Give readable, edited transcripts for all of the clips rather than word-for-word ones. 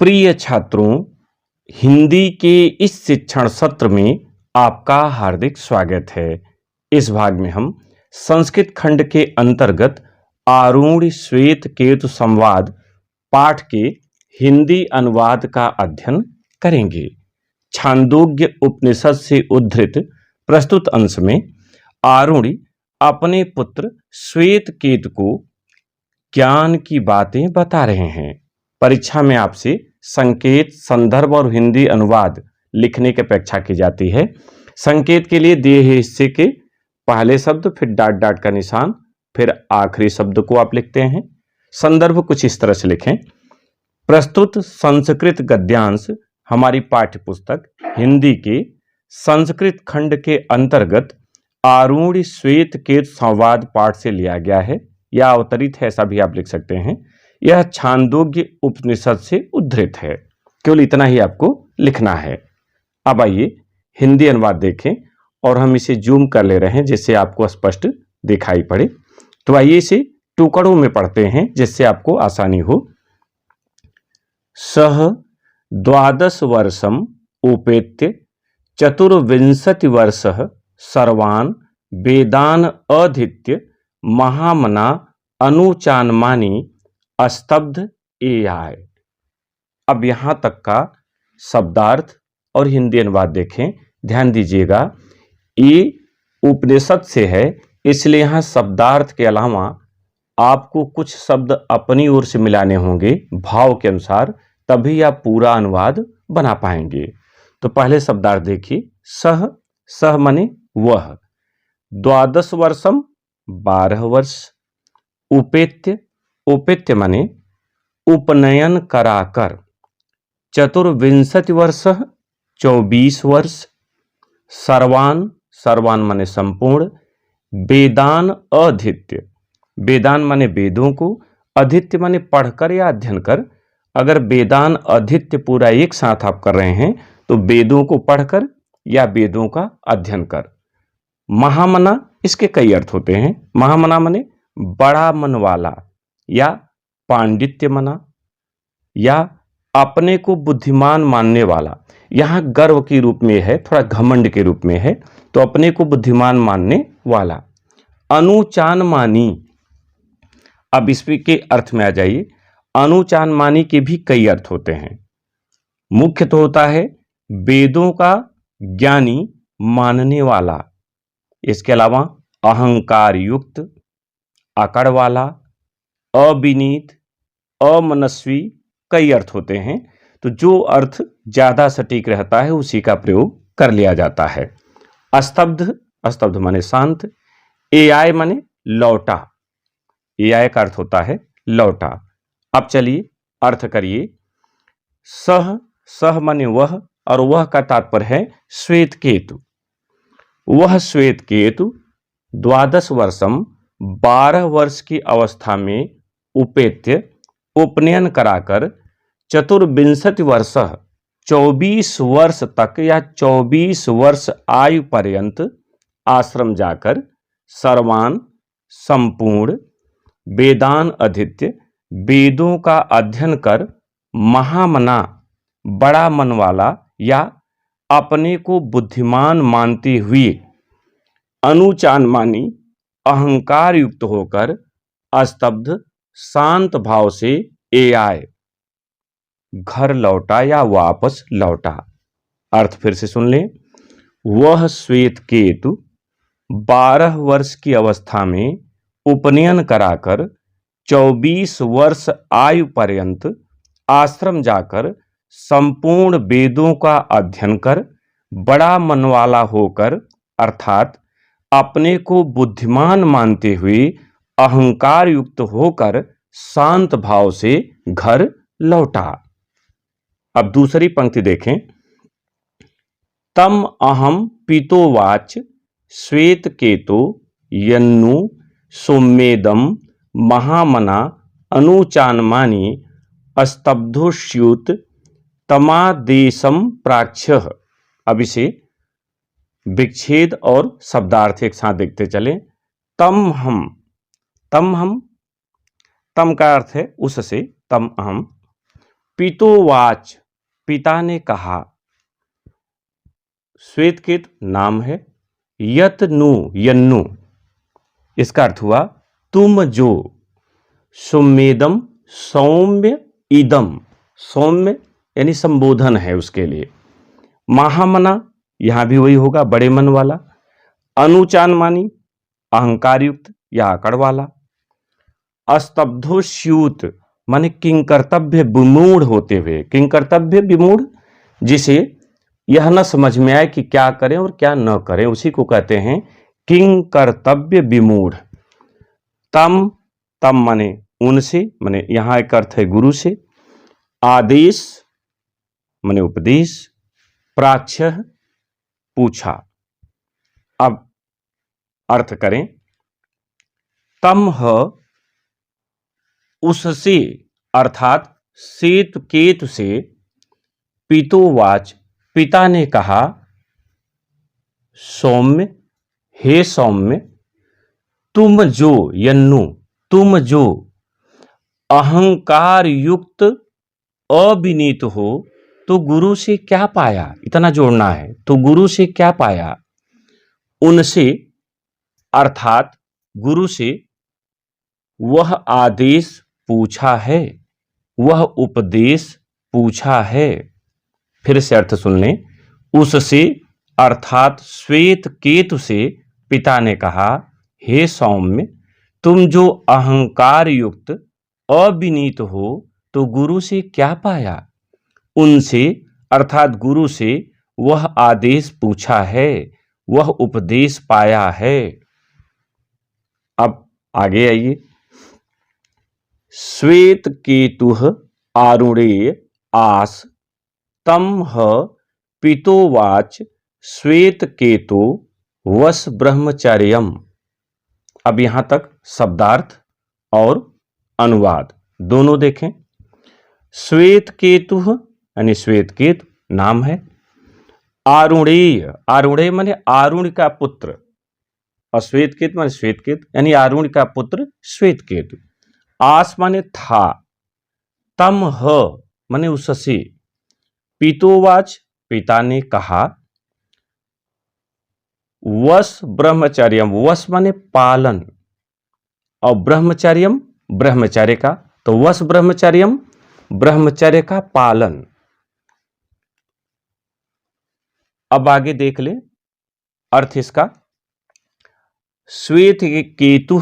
प्रिय छात्रों, हिंदी के इस शिक्षण सत्र में आपका हार्दिक स्वागत है। इस भाग में हम संस्कृत खंड के अंतर्गत आरूढ़ श्वेत केतु संवाद पाठ के हिंदी अनुवाद का अध्ययन करेंगे। छांदोग्य उपनिषद से उद्धृत प्रस्तुत अंश में आरूढ़ अपने पुत्र श्वेत केतु को ज्ञान की बातें बता रहे हैं। परीक्षा में आपसे संकेत, संदर्भ और हिंदी अनुवाद लिखने की अपेक्षा की जाती है। संकेत के लिए दिए हुए हिस्से के पहले शब्द, फिर डॉट डॉट का निशान, फिर आखिरी शब्द को आप लिखते हैं। संदर्भ कुछ इस तरह से लिखें। प्रस्तुत संस्कृत गद्यांश हमारी पाठ्य पुस्तक हिंदी के संस्कृत खंड के अंतर्गत आरूढ़ श्वेत केतु संवाद पाठ से लिया गया है या अवतरित है, ऐसा भी आप लिख सकते हैं। यह छांदोग्य उपनिषद से उद्धृत है। केवल इतना ही आपको लिखना है। अब आइए हिंदी अनुवाद देखें और हम इसे जूम कर ले रहे हैं जिससे आपको स्पष्ट दिखाई पड़े। तो आइए इसे टुकड़ों में पढ़ते हैं जिससे आपको आसानी हो। सह 12 वर्षम उपेत्य चतुर्विंशति वर्षः सर्वान् वेदान् अधीत्य महामना अनुचानमानी स्तब्ध एआय। अब यहां तक का शब्दार्थ और हिंदी अनुवाद देखें। ध्यान दीजिएगा, ये उपनिषद से है, इसलिए यहां शब्दार्थ के अलावा आपको कुछ शब्द अपनी ओर से मिलाने होंगे भाव के अनुसार, तभी आप पूरा अनुवाद बना पाएंगे। तो पहले शब्दार्थ देखिए। सह, सह माने वह। 12 वर्षम 12 वर्ष। उपेत्य, उपेत्य माने उपनयन कराकर। चतुर्विंशति वर्ष 24 वर्ष। सर्वान, सर्वान माने संपूर्ण। वेदान अधीत्य, वेदान माने वेदों को, अधीत्य माने पढ़कर या अध्ययन कर। अगर वेदान अधीत्य पूरा एक साथ आप कर रहे हैं तो वेदों को पढ़कर या वेदों का अध्ययन कर। महामना, इसके कई अर्थ होते हैं। महामना माने बड़ा मन वाला या पांडित्य मना या अपने को बुद्धिमान मानने वाला। यहां गर्व के रूप में है, थोड़ा घमंड के रूप में है, तो अपने को बुद्धिमान मानने वाला। अनुचानमानी, अब इसके अर्थ में आ जाइए। अनुचानमानी के भी कई अर्थ होते हैं। मुख्य तो होता है वेदों का ज्ञानी मानने वाला। इसके अलावा अहंकार युक्त, अकड़ वाला, अविनीत, अमनस्वी, कई अर्थ होते हैं। तो जो अर्थ ज्यादा सटीक रहता है उसी का प्रयोग कर लिया जाता है। स्तब्ध, स्तब्ध माने शांत। एआय माने लौटा, एआय का अर्थ होता है लौटा। अब चलिए अर्थ करिए। सह, सह माने वह, और वह का तात्पर्य है श्वेत केतु। वह श्वेत केतु 12 वर्षम 12 वर्ष की अवस्था में उपेत्य, उपनयन कराकर, चतुर्विंशति वर्ष 24 वर्ष तक या 24 वर्ष आयु पर्यंत आश्रम जाकर, सर्वान संपूर्ण, वेदान अधीत्य वेदों का अध्ययन कर, महामना बड़ा मन वाला या अपने को बुद्धिमान मानते हुए, अनुचानमानी अहंकार युक्त होकर, स्तब्ध शांत भाव से एआय घर लौटा या वापस लौटा। अर्थ फिर से सुन लें। वह श्वेत केतु 12 वर्ष की अवस्था में उपनयन कराकर 24 वर्ष आयु पर्यंत आश्रम जाकर, संपूर्ण वेदों का अध्ययन कर, बड़ा मन वाला होकर अर्थात अपने को बुद्धिमान मानते हुए अहंकार युक्त होकर शांत भाव से घर लौटा। अब दूसरी पंक्ति देखें। तम अहम पितोवाच श्वेत केतो यन्नु सोमेदम महामना अनुचानमानी स्तब्धोष्युत तमादेशम प्राच्यः। अब इसे विच्छेद और शब्दार्थ एक साथ देखते चलें। तम हम, तम हम, तम का अर्थ है उससे, तम अहम, पितोवाच, पिता ने कहा। श्वेतकेतु नाम है। यत नु, यन्नु, इसका अर्थ हुआ तुम जो। सुमेदम, सौम्य, इदम, सौम्य यानी संबोधन है उसके लिए। महामना, यहां भी वही होगा, बड़े मन वाला। अनुचानमानी, अहंकार युक्त या आकड़ वाला। अस्तब्धोस्यूत माने किंकर्तव्य विमूढ़ होते हुए, किंकर्तव्य विमूढ़, जिसे यह न समझ में आए कि क्या करें और क्या न करें, उसी को कहते हैं किंकर्तव्य विमूढ़। तम, तम माने उनसे, माने यहां एक अर्थ है गुरु से। आदेश माने उपदेश। प्राच्य, पूछा। अब अर्थ करें। तमह, उससे अर्थात श्वेतकेतु से। पितोवाच, पिता ने कहा। सौम्य, हे सौम्य, तुम जो, यन्नु, तुम जो अहंकार युक्त अविनीत हो, तो गुरु से क्या पाया, इतना जोड़ना है, तो गुरु से क्या पाया। उनसे अर्थात गुरु से वह आदेश पूछा है, वह उपदेश पूछा है। फिर से अर्थ सुन लें। उससे अर्थात श्वेतकेतु से पिता ने कहा, हे सौम्य, तुम जो अहंकार युक्त अविनीत हो, तो गुरु से क्या पाया। उनसे अर्थात गुरु से वह आदेश पूछा है, वह उपदेश पाया है। अब आगे आइए। श्वेतकेतुः आरुणे आस तम ह पितोवाच श्वेतकेतु वस ब्रह्मचर्यम। अब यहां तक शब्दार्थ और अनुवाद दोनों देखें। श्वेतकेतु यानी श्वेतकेतु नाम है। आरुणेय, आरुणेय माने आरुण का पुत्र, और श्वेतकेतु माने श्वेतकेतु यानी आरुण का पुत्र श्वेतकेतु। आस माने था। तम ह माने उससे। पितोवाच, पिता ने कहा। वस ब्रह्मचर्यम, वस माने पालन, और ब्रह्मचर्यम ब्रह्मचर्य का, तो वस ब्रह्मचर्यम ब्रह्मचर्य का पालन। अब आगे देख ले अर्थ इसका। श्वेतकेतु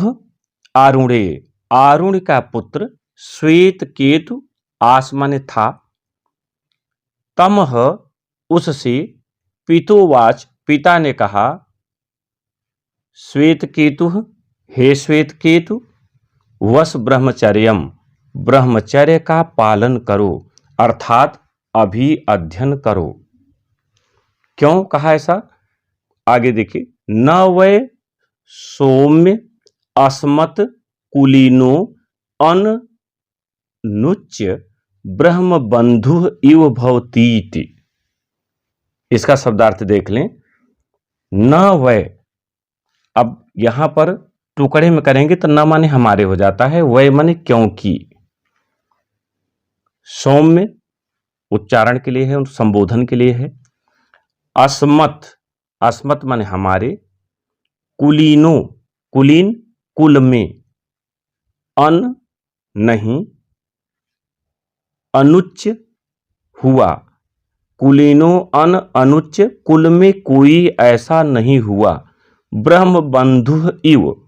आरुणे, आरुण का पुत्र श्वेतकेतु, आस माने था। तमह उससे। पितोवाच, पिता ने कहा। श्वेतकेतु, हे श्वेतकेतु, वस ब्रह्मचर्यम, ब्रह्मचर्य का पालन करो, अर्थात अभी अध्ययन करो। क्यों कहा ऐसा, आगे देखिए। न वै सौम्य अस्मत् कुलीनो अनुच्य ब्रह्म बंधु इव भवतीति। इसका शब्दार्थ देख लें। न वै, अब यहां पर टुकड़े में करेंगे तो न माने हमारे हो जाता है, वै माने क्योंकि। सौम्य उच्चारण के लिए है, संबोधन के लिए है। अस्मत्, अस्मत् माने हमारे। कुलीनो, कुलीन कुल में। अन नहीं, अनुच्च हुआ। कुलीनो अन अनुच्च, कुल में कोई ऐसा नहीं हुआ। ब्रह्म बंधु इव,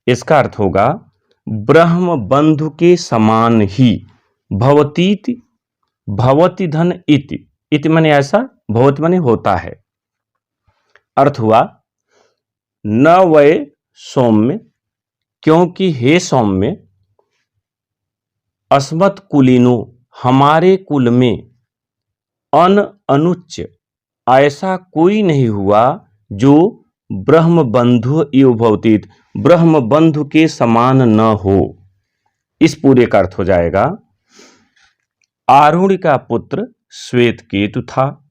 इसका अर्थ होगा ब्रह्म बंधु के समान ही। भवतीति, भवति धन इति, इति माने ऐसा, भवति माने होता है। अर्थ हुआ न वै सौम्य, क्योंकि हे सौम्य, अस्मत् कुलीनो, हमारे कुल में, अन अनुच्च, ऐसा कोई नहीं हुआ जो ब्रह्म बंधु इव भवतीत, ब्रह्म बंधु के समान न हो। इस पूरे का अर्थ हो जाएगा। आरुण का पुत्र श्वेतकेतु था।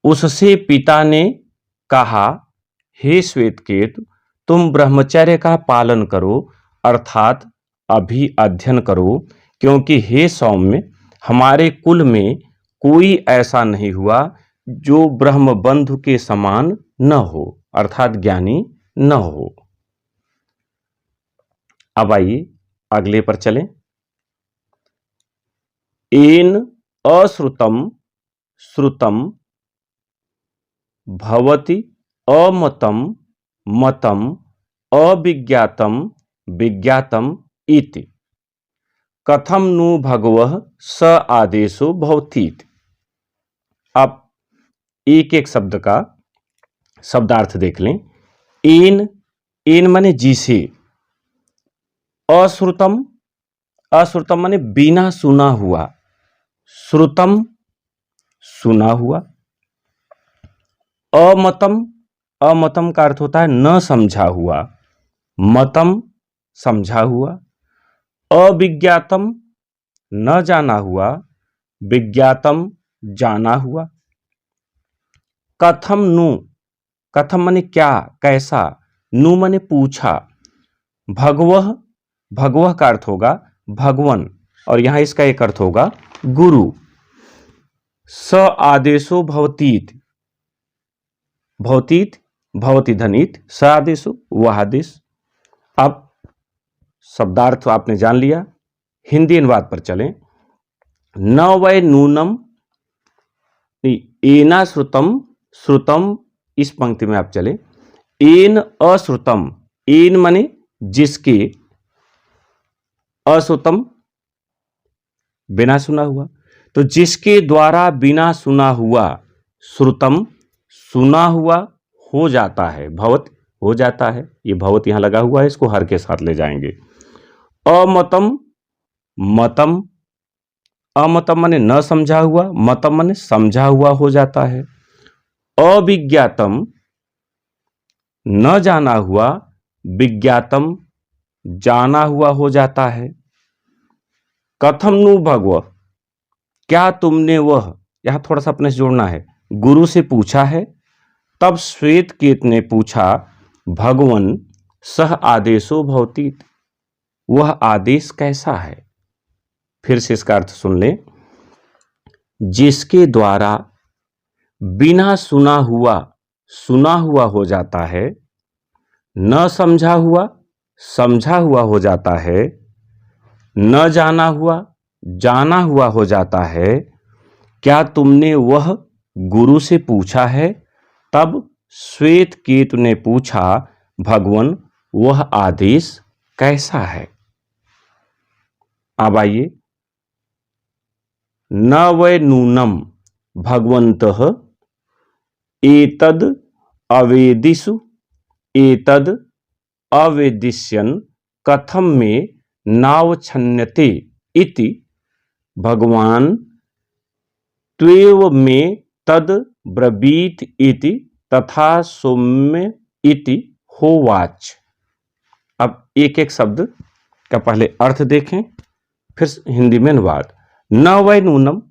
उससे पिता ने कहा, हे श्वेतकेतु, तुम ब्रह्मचर्य का पालन करो, अर्थात अभी अध्ययन करो, क्योंकि हे सौम्य, हमारे कुल में कोई ऐसा नहीं हुआ जो ब्रह्म बंधु के समान न हो, अर्थात ज्ञानी न हो। अब आइए अगले पर चलें। एन अश्रुतम श्रुतम भवति अमतम मतम अविज्ञातम विज्ञातम इति कथम नु भगवः स आदेशो भवतीति। अब एक एक शब्द का शब्दार्थ देख लें। एन माने जिसे, अश्रुतम अश्रुतम माने बिना सुना हुआ, श्रुतम सुना हुआ, अमतम का अर्थ होता है न समझा हुआ, मतम समझा हुआ, अविज्ञातम न जाना हुआ, विज्ञातम जाना हुआ। कथम नु, कथम माने क्या, कैसा, नु माने पूछा, भगवः भगवः का अर्थ होगा भगवन, और यहां इसका एक अर्थ होगा गुरु। स आदेशो भवतीत, भवतीत भवति धनित, स आदेशो वह आदेश। अब शब्दार्थ आपने जान लिया, हिंदी अनुवाद पर चलें। न वै नूनम, एना श्रुतम, श्रुतम इस पंक्ति में आप चले। एन अश्रुतम, एन माने जिसके, अश्रुतम बिना सुना हुआ, तो जिसके द्वारा बिना सुना हुआ, श्रुतम सुना हुआ हो जाता है, भवत हो जाता है, ये भवत यहां लगा हुआ है, इसको हर के साथ ले जाएंगे। अमतम, मतम, अमतम माने न समझा हुआ, मतम माने समझा हुआ हो जाता है। अविज्ञातम न जाना हुआ, विज्ञातम जाना हुआ हो जाता है। कथम नु भगव, क्या तुमने वह, यहां थोड़ा सा अपने से जोड़ना है, गुरु से पूछा है। तब श्वेतकेत ने पूछा, भगवन सह आदेशो भवतीत, वह आदेश कैसा है। फिर से इसका अर्थ सुन लें। जिसके द्वारा बिना सुना हुआ हो जाता है, न समझा हुआ हो जाता है, न जाना हुआ हो जाता है। क्या तुमने वह गुरु से पूछा है। तब श्वेतकेतु ने पूछा, भगवन वह आदेश कैसा है। अब आइए, न वै नूनम भगवन्तः एतद अवेदिषु एतद अवेदिष्यन् कथम में नावच्छन्यते इति भगवान त्वेव में तद ब्रवीत इति तथा सौम्य इति होवाच। अब एक एक शब्द का पहले अर्थ देखें, फिर हिंदी में अनुवाद। न वै नूनम,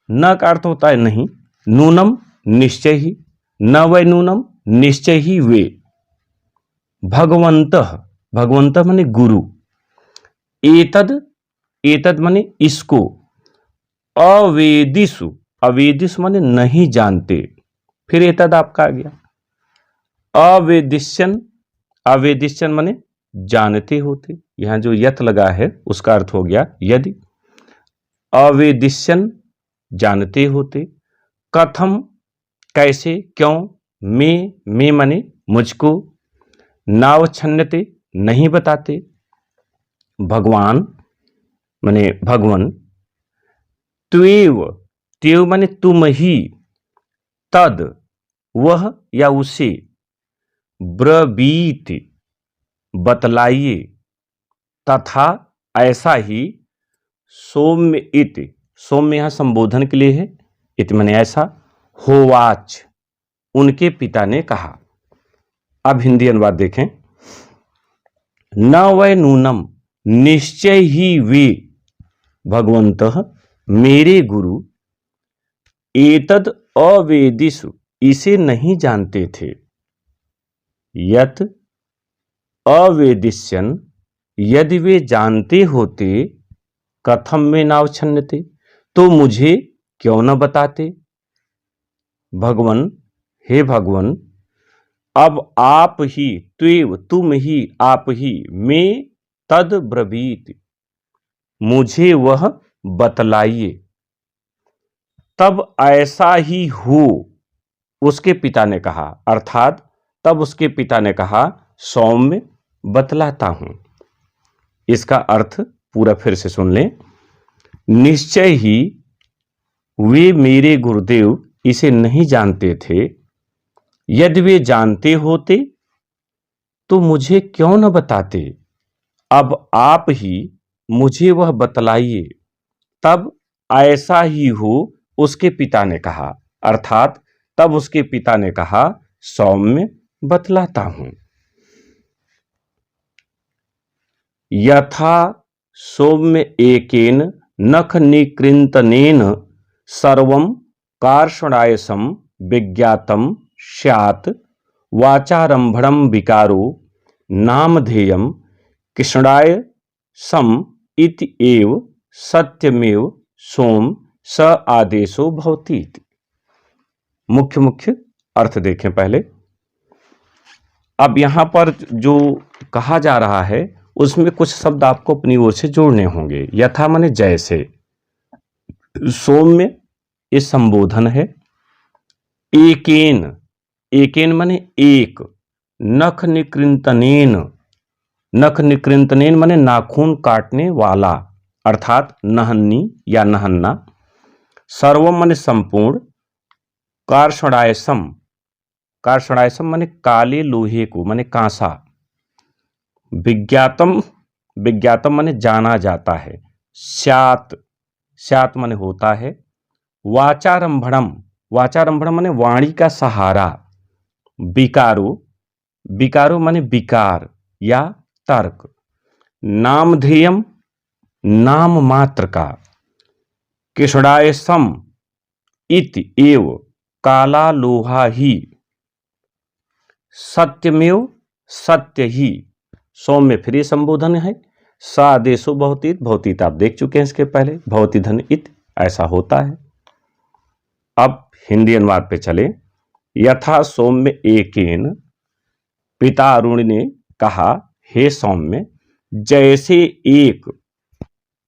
न का अर्थ होता है नहीं, नूनम निश्चय ही, न वै नूनम निश्चय ही वे, भगवन्तः, भगवन्तः माने गुरु, एतद माने इसको, अवेदिषु, अवेदिषु माने नहीं जानते, फिर एतद आपका आ गया। अवेदिष्यन माने जानते होते, यहां जो यत लगा है उसका अर्थ हो गया यदि। अवेदिष्यन जानते होते, कथम कैसे, क्यों, में माने मुझको, नावच्छन्यते नहीं बताते, भगवान माने भगवन, त्वेव माने तुम ही, तद वह या उसे, ब्रवीत बतलाइए, तथा ऐसा ही, सौम्य इति, सौम्य यहां संबोधन के लिए है, इति माने ऐसा, होवाच उनके पिता ने कहा। अब हिंदी अनुवाद देखें। न वै नूनम निश्चय ही वे, भगवन्तः मेरे गुरु, एतद अवेदिषु इसे नहीं जानते थे, यत अवेदिष्यन् यदि वे जानते होते, कथम में नावच्छन्नते, तो मुझे क्यों न बताते। भगवन, हे भगवन, अब आप ही, त्वेव तुम ही, आप ही, में तद ब्रवीत, मुझे वह बतलाइए। तब ऐसा ही हो, उसके पिता ने कहा, अर्थात तब उसके पिता ने कहा, सौम्य बतलाता हूं। इसका अर्थ पूरा फिर से सुन लें। निश्चय ही वे मेरे गुरुदेव इसे नहीं जानते थे। यदि वे जानते होते तो मुझे क्यों न बताते। अब आप ही मुझे वह बतलाइए। तब ऐसा ही हो, उसके पिता ने कहा, अर्थात तब उसके पिता ने कहा, सौम्य बतलाता हूं। यथा सौम्य एकेन नख निकृन्तनेन सर्वं कार्षणायसं विज्ञातं स्यात् वाचारंभणं विकारो नामधेयं कृष्णाय सम इति एव सत्यमेव सोम स आदेशो भवति। मुख्य मुख्य अर्थ देखें पहले। अब यहां पर जो कहा जा रहा है उसमें कुछ शब्द आपको अपनी ओर से जोड़ने होंगे। यथा माने जैसे, सौम्य ये संबोधन है। एकेन, एकेन माने एक, नख निकृन्तनेन, नख निकृन्तनेन माने नाखून काटने वाला, अर्थात नहन्नी या नहन्ना। सर्वम माने संपूर्ण। कार्षणायसम, कार्षणायसम माने काले लोहे को, माने कांसा। विज्ञातम, विज्ञातम माने जाना जाता है। स्यात्, स्यात् माने होता है। वाचारंभणम, वाचारंभणम माने वाणी का सहारा। विकारो, विकारो माने विकार या तर्क। नामधेयम, नाम मात्र का। कृष्णायसम इति एव, काला लोहा ही। सत्यमेव, सत्य ही। सौम्य फिर ये संबोधन है। सादेशो भवतीत, भवतीत आप देख चुके हैं इसके पहले। भवती धन इत, ऐसा होता है। अब हिंदी अनुवाद पे चले। यथा सौम्य एकेन, पिता अरुण ने कहा, हे सौम्य, जैसे एक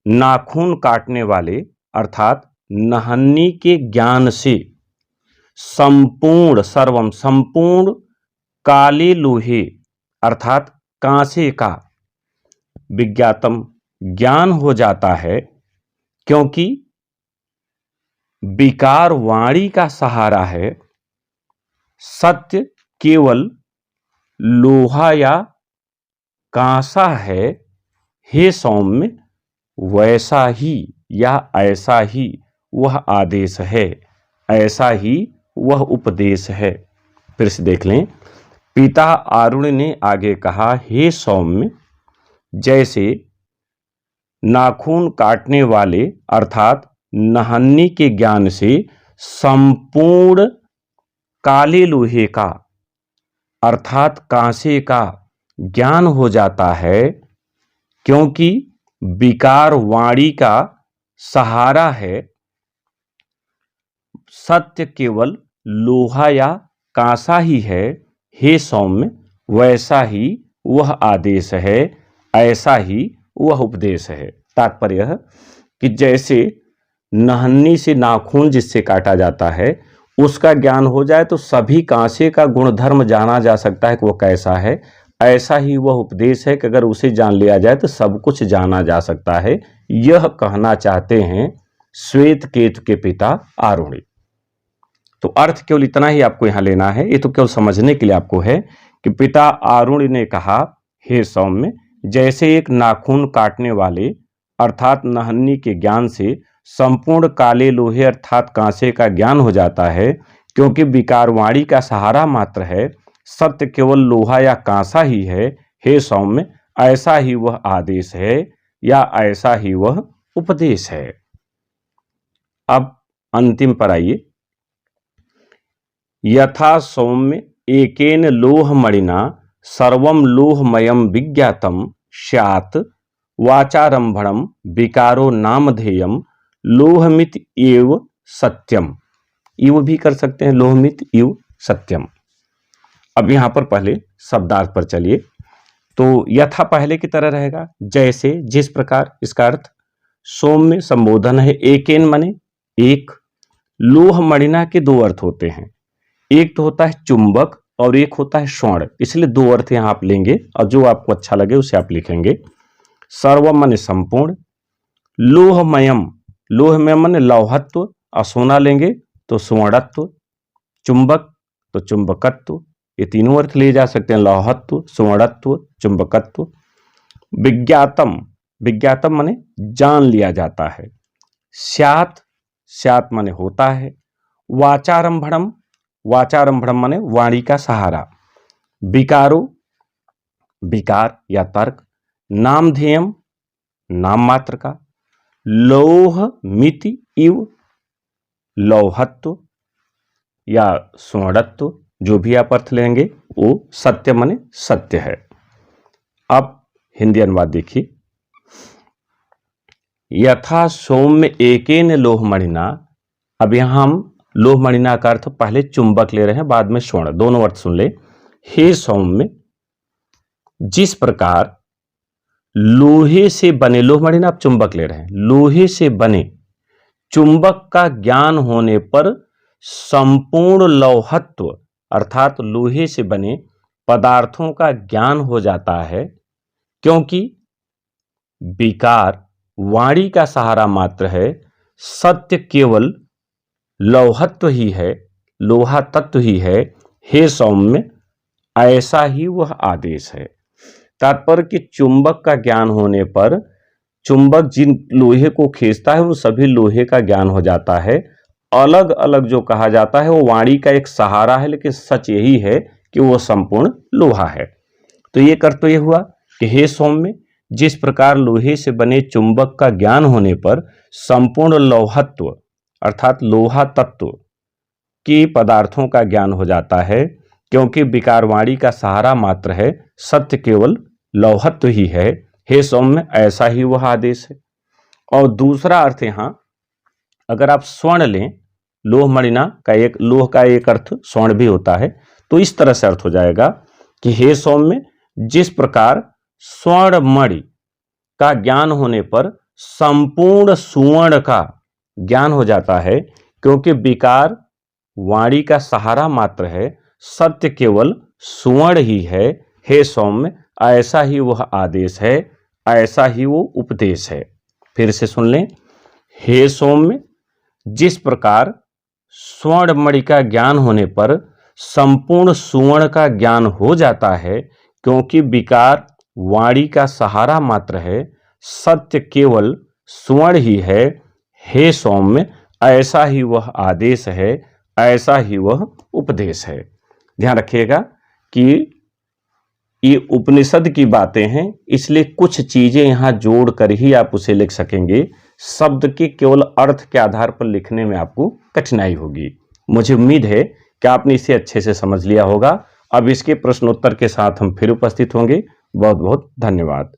नाखून काटने वाले अर्थात नहन्नी के ज्ञान से संपूर्ण, सर्वम संपूर्ण, काले लोहे अर्थात कांसे का, विज्ञातम ज्ञान हो जाता है, क्योंकि विकार वाणी का सहारा है। सत्य केवल लोहा या कांसा है। हे सौम्य, वैसा ही या ऐसा ही वह आदेश है, ऐसा ही वह उपदेश है। फिर से देख लें। पिता आरुण ने आगे कहा, हे सौम्य, जैसे नाखून काटने वाले अर्थात नहन्नी के ज्ञान से संपूर्ण काले लोहे का अर्थात कांसे का ज्ञान हो जाता है, क्योंकि विकार वाणी का सहारा है। सत्य केवल लोहा या कांसा ही है। हे सौम्य, वैसा ही वह आदेश है, ऐसा ही वह उपदेश है। तात्पर्य यह कि जैसे नहन्नी से नाखून जिससे काटा जाता है उसका ज्ञान हो जाए तो सभी कांसे का गुणधर्म जाना जा सकता है कि वह कैसा है। ऐसा ही वह उपदेश है कि अगर उसे जान लिया जाए तो सब कुछ जाना जा सकता है। यह कहना चाहते हैं श्वेत केतु के पिता आरुणि। तो अर्थ केवल इतना ही आपको यहां लेना है। ये तो केवल समझने के लिए आपको है कि पिता आरुणि ने कहा, हे सौम्य, जैसे एक नाखून काटने वाले अर्थात नहन्नी के ज्ञान से संपूर्ण काले लोहे अर्थात कांसे का ज्ञान हो जाता है, क्योंकि विकारवाणी का सहारा मात्र है। सत्य केवल लोहा या कांसा ही है। हे सौम्य, ऐसा ही वह आदेश है या ऐसा ही वह उपदेश है। अब अंतिम पर आइए। यथा सौम्य एकेन लोहमणिना सर्वं लोहमयं विज्ञातं स्यात् वाचारंभणम विकारो नामधेयम लोहमित एव सत्यम। इव भी कर सकते हैं, लोहमित इव सत्यम। अब यहां पर पहले शब्दार्थ पर चलिए। तो यथा पहले की तरह रहेगा, जैसे, जिस प्रकार, इसका अर्थ। सौम्य संबोधन है, एकेन मने एक। लोह मणिना के दो अर्थ होते हैं, एक तो होता है चुंबक और एक होता है स्वर्ण, इसलिए दो अर्थ यहां आप लेंगे और जो आपको अच्छा लगे उसे आप लिखेंगे। सर्वम मने संपूर्ण। लोहमयम, लोहमय मने लौहत्व और सोना लेंगे तो स्वर्णत्व। चुंबक तो चुंबकत्व, ये तीनों अर्थ लिए जा सकते हैं, लौहत्व, स्वर्णत्व, चुंबकत्व। विज्ञातम, विज्ञातम माने जान लिया जाता है। स्यात्, स्यात् माने होता है। वाचारंभणम, वाचारंभणम माने वाणी का सहारा। विकारो, विकार या तर्क। नामधेयम, नाम मात्र का। लौह मिति इव, लौहत्व या स्वर्णत्व, जो भी आप अर्थ लेंगे वो सत्य माने सत्य है। अब हिंदी अनुवाद देखिए। यथा सौम्य एकेन लोहमणिना, अब यहां हम लोहमणिना का अर्थ पहले चुंबक ले रहे हैं, बाद में स्वर्ण, दोनों अर्थ सुन ले। हे सौम्य, जिस प्रकार लोहे से बने, लोहमणिना आप चुंबक ले रहे हैं, लोहे से बने चुंबक का ज्ञान होने पर संपूर्ण लौहत्व अर्थात लोहे से बने पदार्थों का ज्ञान हो जाता है, क्योंकि विकार वाणी का सहारा मात्र है, सत्य केवल लौहत्व ही है, लोहा तत्व ही है। हे सौम्य, ऐसा ही वह आदेश है। तात्पर्य कि चुंबक का ज्ञान होने पर चुंबक जिन लोहे को खींचता है उन सभी लोहे का ज्ञान हो जाता है। अलग अलग जो कहा जाता है वो वाणी का एक सहारा है, लेकिन सच यही है कि वो संपूर्ण लोहा है। तो ये कर तो ये हुआ कि हे सौम्य, जिस प्रकार लोहे से बने चुंबक का ज्ञान होने पर संपूर्ण लौहत्व अर्थात लोहा तत्व की पदार्थों का ज्ञान हो जाता है, क्योंकि विकारवाणी का सहारा मात्र है, सत्य केवल लौहत्व ही है। हे सौम्य, ऐसा ही वह आदेश है। और दूसरा अर्थ यहां अगर आप स्वर्ण लें, लोहमणिना का एक, लोह का एक अर्थ स्वर्ण भी होता है, तो इस तरह से अर्थ हो जाएगा कि हे सौम्य, जिस प्रकार स्वर्ण मणि का ज्ञान होने पर संपूर्ण सुवर्ण का ज्ञान हो जाता है, क्योंकि विकार वाणी का सहारा मात्र है, सत्य केवल सुवर्ण ही है। हे सौम्य, ऐसा ही वह आदेश है, ऐसा ही वो उपदेश है। फिर से सुन लें। हे सौम्य, जिस प्रकार स्वर्ण मणि का ज्ञान होने पर संपूर्ण सुवर्ण का ज्ञान हो जाता है, क्योंकि विकार वाणी का सहारा मात्र है, सत्य केवल स्वर्ण ही है। हे सौम्य, ऐसा ही वह आदेश है, ऐसा ही वह उपदेश है। ध्यान रखिएगा कि ये उपनिषद की बातें हैं, इसलिए कुछ चीजें यहां जोड़कर ही आप उसे लिख सकेंगे। शब्द के केवल अर्थ के आधार पर लिखने में आपको कठिनाई होगी। मुझे उम्मीद है कि आपने इसे अच्छे से समझ लिया होगा। अब इसके प्रश्नोत्तर के साथ हम फिर उपस्थित होंगे। बहुत बहुत धन्यवाद।